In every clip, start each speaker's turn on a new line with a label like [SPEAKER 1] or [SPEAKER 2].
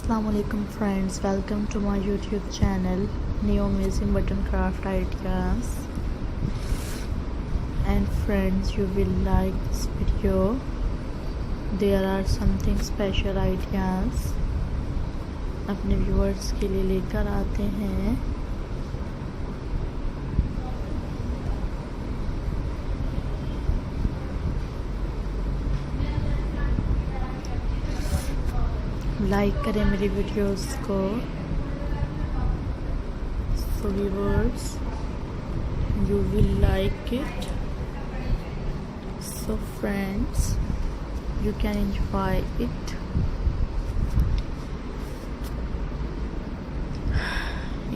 [SPEAKER 1] Assalamualaikum friends, welcome to my YouTube channel New Amazing Button Craft Ideas. And friends, you will like this video. There are something special ideas अपने viewers के लिए लेकर आते हैं. Like करें मेरी videos को. So viewers, you will like it. So friends, you can enjoy it.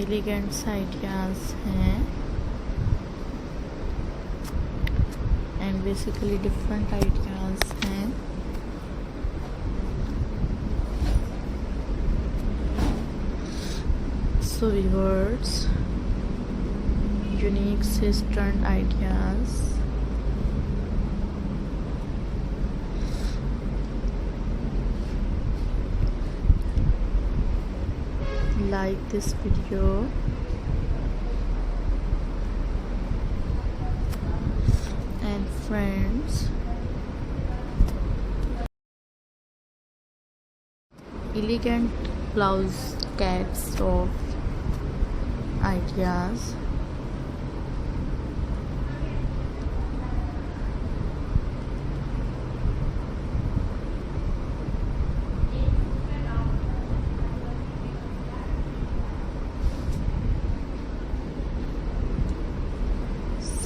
[SPEAKER 1] Elegant ideas हैं and basically different ideas हैं. So viewers, unique system ideas. Like this video. And friends, elegant blouse cats of ideas.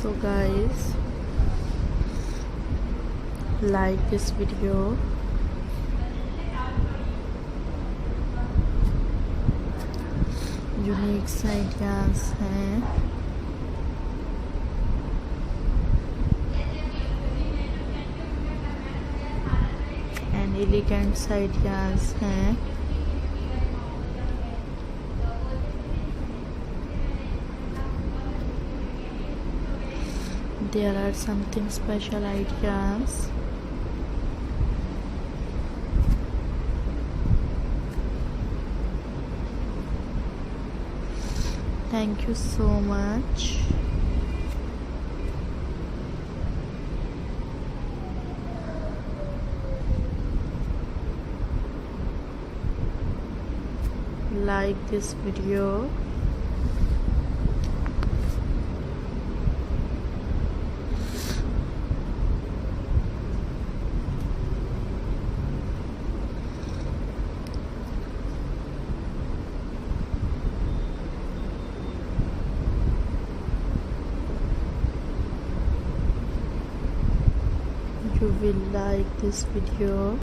[SPEAKER 1] So guys, like this video. Unique ideas हैं and elegant ideas हैं. There are something special ideas. Thank you so much. Like this video. You will like this video.